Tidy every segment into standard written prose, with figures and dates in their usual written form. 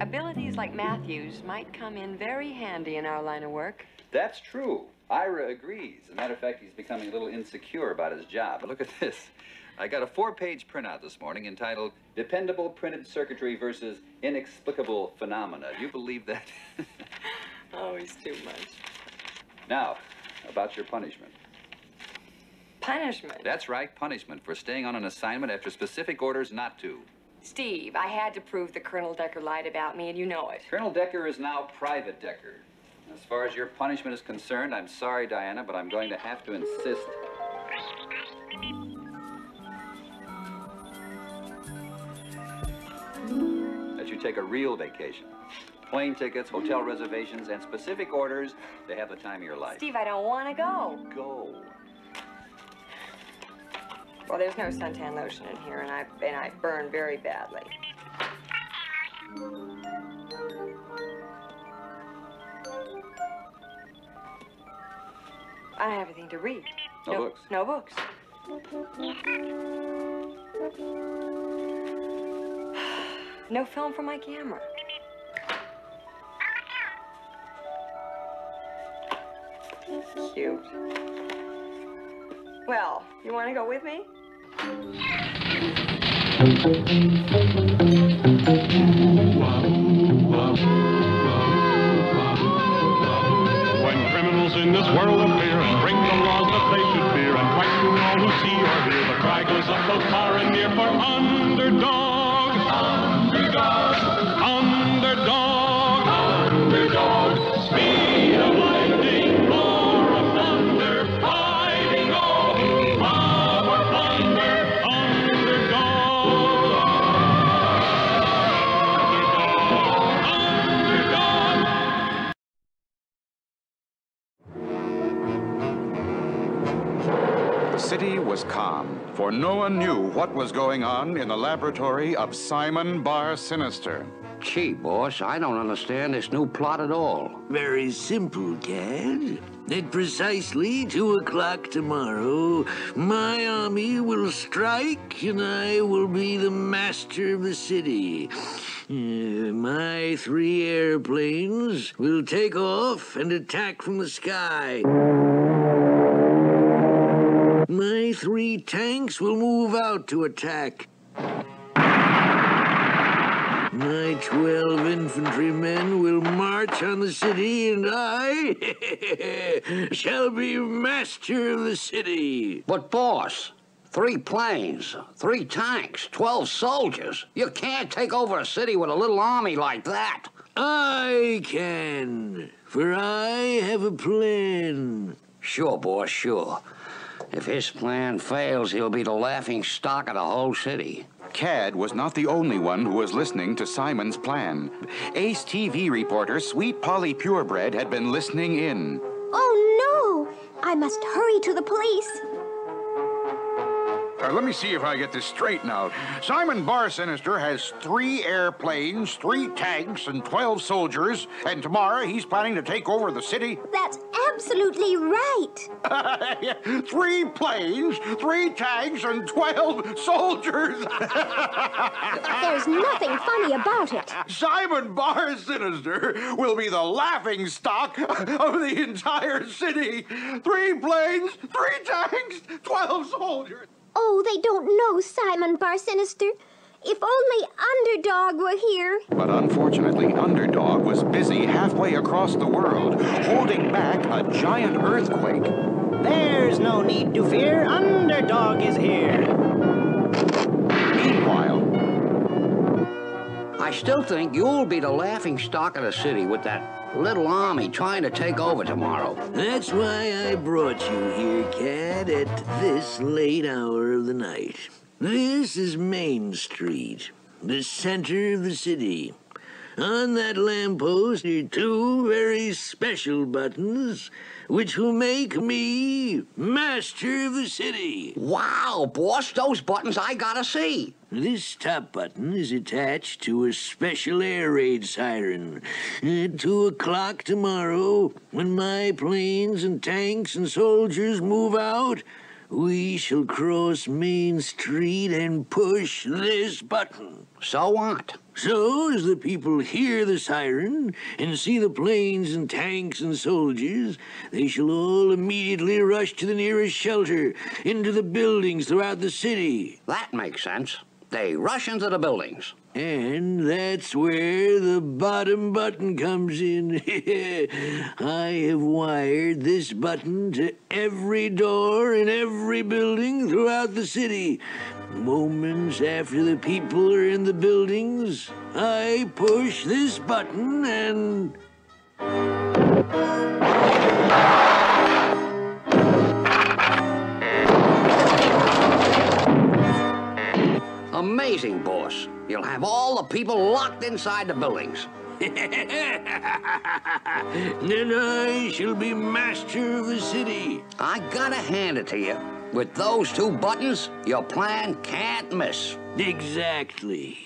Abilities like Matthew's might come in very handy in our line of work. That's true. Ira agrees. As a matter of fact, he's becoming a little insecure about his job. But look at this. I got a 4-page printout this morning entitled Dependable Printed Circuitry versus Inexplicable Phenomena. Do you believe that? Oh, he's too much. Now, about your punishment. Punishment? That's right, punishment for staying on an assignment after specific orders not to. Steve, I had to prove that Colonel Decker lied about me, and you know it. Colonel Decker is now Private Decker. As far as your punishment is concerned, I'm sorry, Diana, but I'm going to have to insist. That you take a real vacation. Plane tickets, hotel reservations, and specific orders to have the time of your life. Steve, I don't want to go. Go. Well, there's no suntan lotion in here, and I burn very badly. I don't have anything to read. No books? No books. No film for my camera. Cute. Well, you want to go with me? When criminals in this world appear and bring the laws that they should fear and fight through all who see or hear, the cry goes up both far and near for underdog. Underdog. Underdog. Underdog. Speed of lightning, roar of thunder, fighting all, power thunder, underdog. Underdog. The city was calm, for no one knew what was going on in the laboratory of Simon Bar Sinister. Gee, boss, I don't understand this new plot at all. Very simple, Cad. At precisely 2 o'clock tomorrow, my army will strike and I will be the master of the city. My 3 airplanes will take off and attack from the sky. My 3 tanks will move out to attack. My 12 infantrymen will march on the city, and I shall be master of the city. But, boss, 3 planes, 3 tanks, 12 soldiers. You can't take over a city with a little army like that. I can, for I have a plan. Sure, boss, sure. If his plan fails, he'll be the laughing stock of the whole city. Cad was not the only one who was listening to Simon's plan. Ace TV reporter Sweet Polly Purebred had been listening in. Oh, no! I must hurry to the police. Let me see if I get this straight now. Simon Bar Sinister has 3 airplanes, 3 tanks, and 12 soldiers, and tomorrow he's planning to take over the city. That's absolutely right. 3 planes, 3 tanks, and 12 soldiers. There's nothing funny about it. Simon Bar Sinister will be the laughing stock of the entire city. 3 planes, 3 tanks, 12 soldiers. Oh, they don't know Simon Bar Sinister. If only Underdog were here. But unfortunately, Underdog was busy halfway across the world, holding back a giant earthquake. There's no need to fear. Underdog is here. Meanwhile, I still think you'll be the laughing stock of the city with that little army trying to take over tomorrow. That's why I brought you here, Cad, at this late hour of the night. This is Main Street, the center of the city. On that lamppost are 2 very special buttons, which will make me master of the city. Wow, boss, those buttons I gotta see. This top button is attached to a special air raid siren. At 2 o'clock tomorrow, when my planes and tanks and soldiers move out, we shall cross Main Street and push this button. So what? So, as the people hear the siren and see the planes and tanks and soldiers, they shall all immediately rush to the nearest shelter, into the buildings throughout the city. That makes sense. They rush into the buildings. And that's where the bottom button comes in. I have wired this button to every door in every building throughout the city. Moments after the people are in the buildings, I push this button and... Amazing, boss. You'll have all the people locked inside the buildings. Then I shall be master of the city. I gotta hand it to you. With those two buttons, your plan can't miss. Exactly.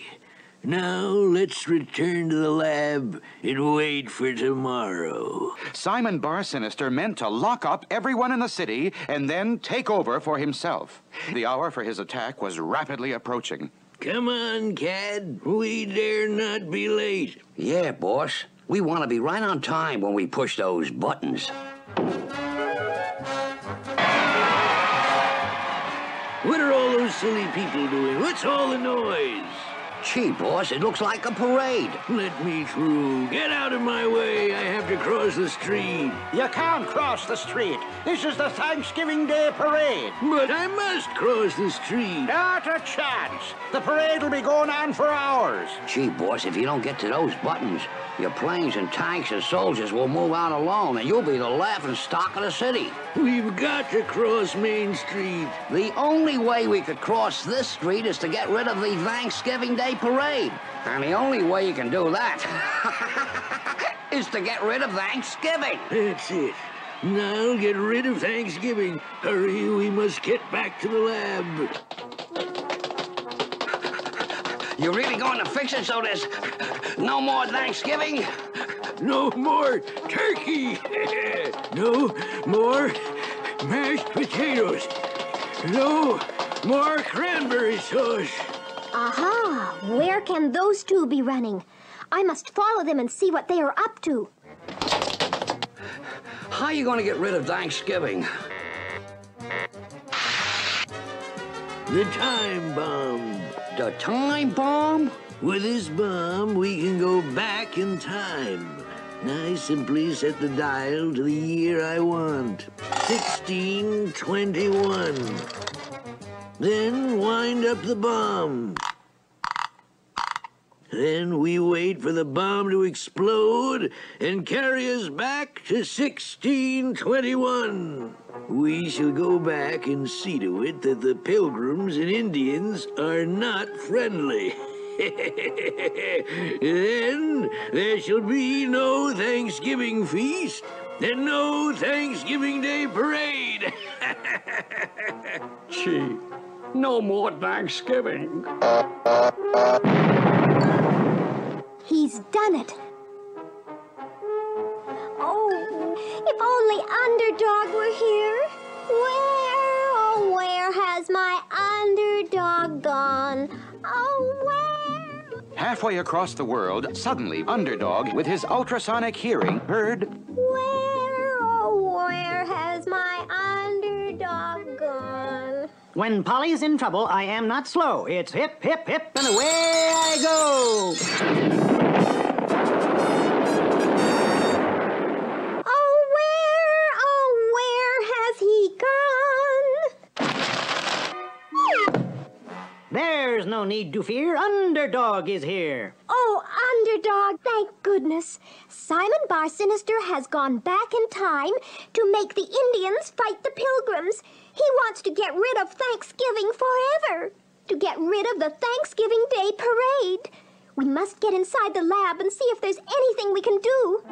Now let's return to the lab and wait for tomorrow. Simon Bar Sinister meant to lock up everyone in the city and then take over for himself. The hour for his attack was rapidly approaching. Come on, Cad. We dare not be late. Yeah, boss. We want to be right on time when we push those buttons. What are all those silly people doing? What's all the noise? Gee, boss, it looks like a parade. Let me through. Get out of my way. I have to cross the street. You can't cross the street. This is the Thanksgiving Day parade. But I must cross the street. Not a chance. The parade will be going on for hours. Gee, boss, if you don't get to those buttons, your planes and tanks and soldiers will move out alone, and you'll be the laughing stock of the city. We've got to cross Main Street. The only way we could cross this street is to get rid of the Thanksgiving Day parade. And the only way you can do that is to get rid of Thanksgiving. That's it. Now get rid of Thanksgiving. Hurry, we must get back to the lab. You really going to fix it so there's no more Thanksgiving? No more turkey. No more mashed potatoes. No more cranberry sauce. Aha! Where can those two be running? I must follow them and see what they are up to. How are you going to get rid of Thanksgiving? The time bomb. The time bomb? With this bomb, we can go back in time. I simply set the dial to the year I want. 1621. Then wind up the bomb. Then we wait for the bomb to explode and carry us back to 1621. We shall go back and see to it that the Pilgrims and Indians are not friendly. Then there shall be no Thanksgiving feast and no Thanksgiving Day parade. Gee, no more Thanksgiving. He's done it. Oh, if only Underdog were here. Where, oh, where has my Underdog gone? Oh, where? Halfway across the world, suddenly Underdog, with his ultrasonic hearing, heard... Where, oh, where has my Underdog gone? When Polly's in trouble, I am not slow. It's hip, hip, hip, and away I go. Oh, where has he gone? There's no need to fear. Underdog is here. Oh, Underdog, thank goodness. Simon Bar Sinister has gone back in time to make the Indians fight the Pilgrims. He wants to get rid of Thanksgiving forever. To get rid of the Thanksgiving Day parade. We must get inside the lab and see if there's anything we can do.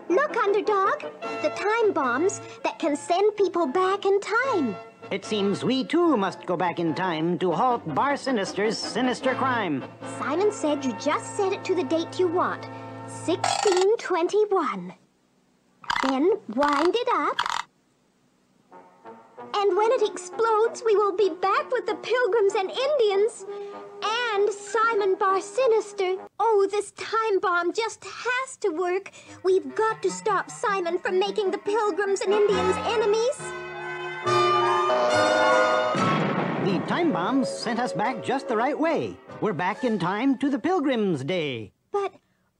Look, Underdog, the time bombs that can send people back in time. It seems we too must go back in time to halt Bar Sinister's sinister crime. Simon said you just set it to the date you want, 1621. Then wind it up And when it explodes, we will be back with the Pilgrims and Indians. And Simon Bar Sinister. Oh, this time bomb just has to work. We've got to stop Simon from making the Pilgrims and Indians enemies. The time bombs sent us back just the right way. We're back in time to the Pilgrims' Day. But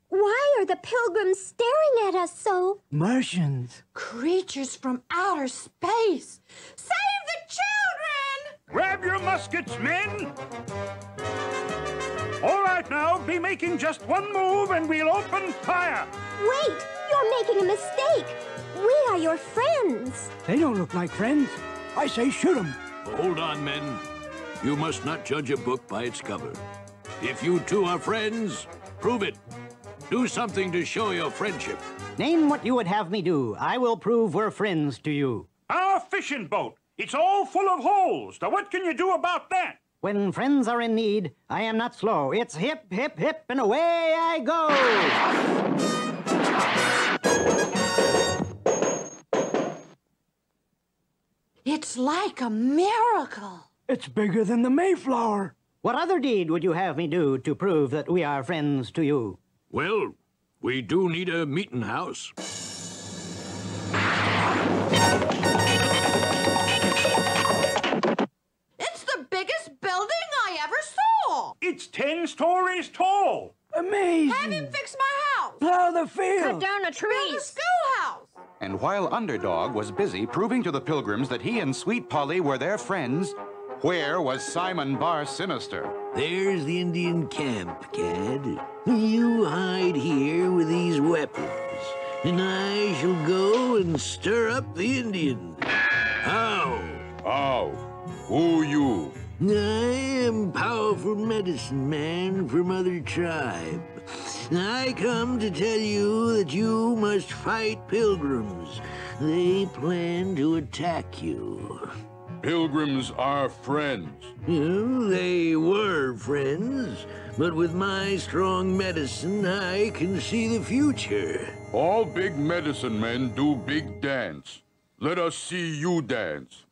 why are the Pilgrims staring at us so? Martians. Creatures from outer space. Save the children! Grab your muskets, men! All right now, be making just one move and we'll open fire. Wait, you're making a mistake. We are your friends. They don't look like friends. I say shoot them. Hold on, men. You must not judge a book by its cover. If you two are friends, prove it. Do something to show your friendship. Name what you would have me do. I will prove we're friends to you. Our fishing boat. It's all full of holes. Now what can you do about that? When friends are in need, I am not slow. It's hip, hip, hip, and away I go. It's like a miracle. It's bigger than the Mayflower. What other deed would you have me do to prove that we are friends to you? Well, we do need a meeting house. It's the biggest building I ever saw. It's 10 stories tall. Amazing. Have him fix my house. Plow the field. Cut down the Build a trees. schoolhouse. And while Underdog was busy proving to the Pilgrims that he and Sweet Polly were their friends, where was Simon Bar Sinister? There's the Indian camp, Cad. You hide here with these weapons, and I shall go and stir up the Indians. How? Oh, who you? I am powerful medicine man from other tribe. I come to tell you that you must fight Pilgrims. They plan to attack you. Pilgrims are friends. They were friends, but with my strong medicine, I can see the future. All big medicine men do big dance. Let us see you dance.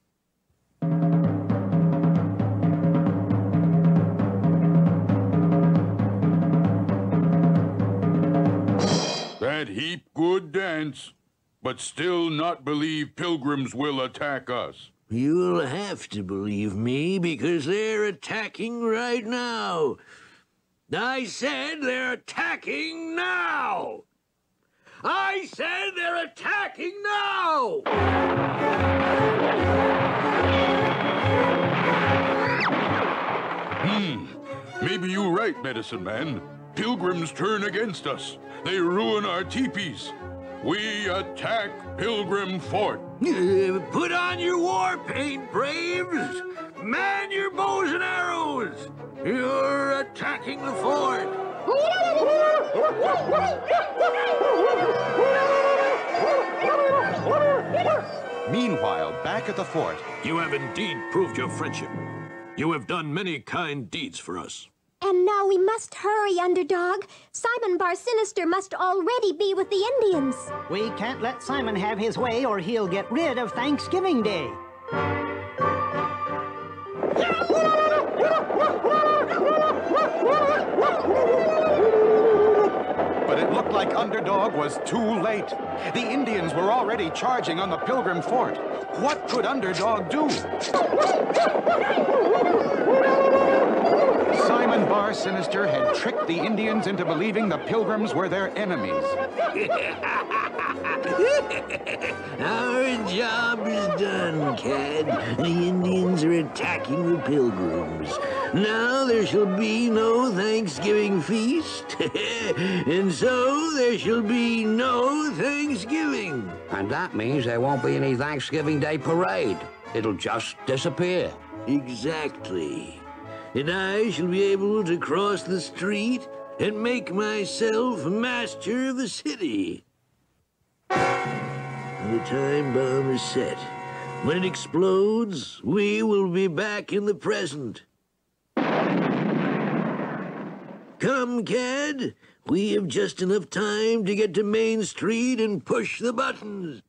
That heap good dance, but still not believe Pilgrims will attack us. You'll have to believe me because they're attacking right now. I said they're attacking now. I said they're attacking now. Maybe you're right, medicine man. Pilgrims turn against us. They ruin our teepees. We attack Pilgrim Fort. Put on your war paint, braves. Man your bows and arrows. You're attacking the fort. Meanwhile, back at the fort, You have indeed proved your friendship. You have done many kind deeds for us. And now we must hurry, Underdog. Simon Bar Sinister must already be with the Indians. We can't let Simon have his way or he'll get rid of Thanksgiving Day. but it looked like Underdog was too late. The Indians were already charging on the Pilgrim Fort. What could Underdog do? Simon Bar Sinister had tricked the Indians into believing the Pilgrims were their enemies. Our job is done, Cad. The Indians are attacking the Pilgrims. Now there shall be no Thanksgiving feast, and so there shall be no Thanksgiving. And that means there won't be any Thanksgiving Day parade. It'll just disappear. Exactly. And I shall be able to cross the street and make myself master of the city. The time bomb is set. When it explodes, we will be back in the present. Come, Cad. We have just enough time to get to Main Street and push the buttons. Meanwhile, back at the fort, You have just enough time to get to Main Street and push the buttons. Come, Cad. We have just enough time to get to Main Street and push the buttons. Come, Cad. We have just enough time to get to Main Street and push the buttons. Meanwhile, back at the fort, You have just enough time to get to Main Street and push the buttons. Come, Cad. We have just enough time to get to Main Street and push the buttons.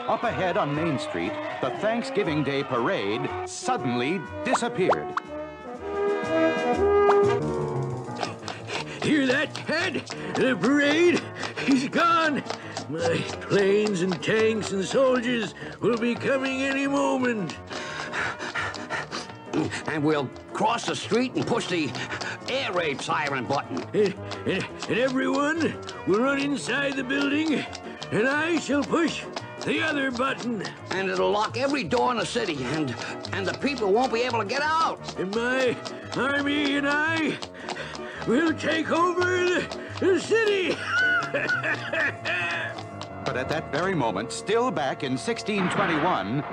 Up ahead on Main Street, the Thanksgiving Day parade suddenly disappeared. Hear that, Ted? The parade is gone. My planes and tanks and soldiers will be coming any moment. And we'll cross the street and push the air raid siren button. And everyone will run inside the building, and I shall push the other button. And it'll lock every door in the city, and the people won't be able to get out. And my army and I will take over the city. But at that very moment, still back in 1621,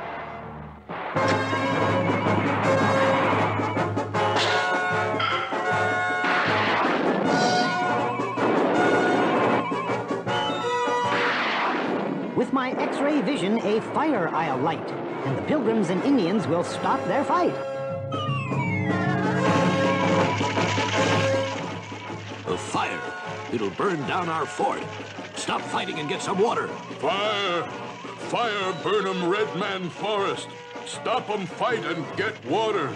With my X-ray vision, a fire I'll light, and the Pilgrims and Indians will stop their fight. A fire. It'll burn down our fort. Stop fighting and get some water. Fire! Fire, burn 'em, Red Man Forest. Stop 'em fight and get water.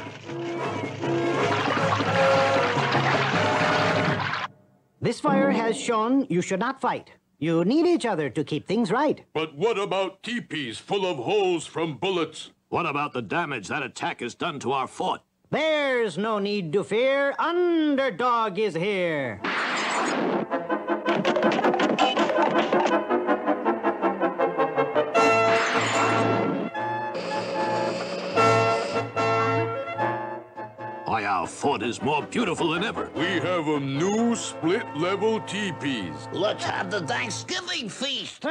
This fire has shown you should not fight. You need each other to keep things right. But what about teepees full of holes from bullets? What about the damage that attack has done to our fort? There's no need to fear. Underdog is here. Why, our fort is more beautiful than ever. We have new split-level teepees. Let's have the Thanksgiving feast.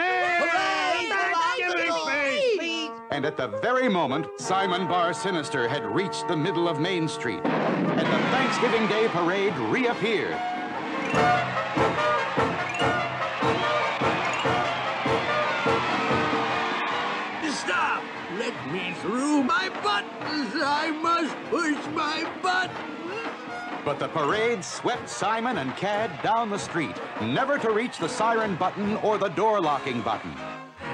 and at the very moment Simon Bar Sinister had reached the middle of Main Street, and the Thanksgiving Day parade reappeared. Stop! Let me through. My buttons! I must push my buttons! But the parade swept Simon and Cad down the street, never to reach the siren button or the door locking button.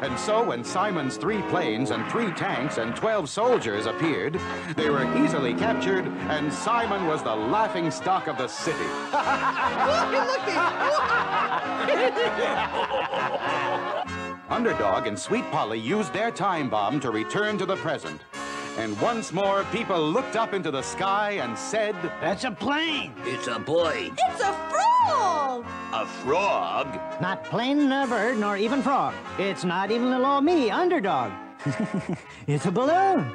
And so when Simon's 3 planes and 3 tanks and 12 soldiers appeared, they were easily captured, and Simon was the laughing stock of the city. Underdog and Sweet Polly used their time bomb to return to the present. And once more, people looked up into the sky and said, "That's a plane." It's a boy. It's a frog! A frog? Not plane, nor bird, nor even frog. It's not even little old me, Underdog. It's a balloon.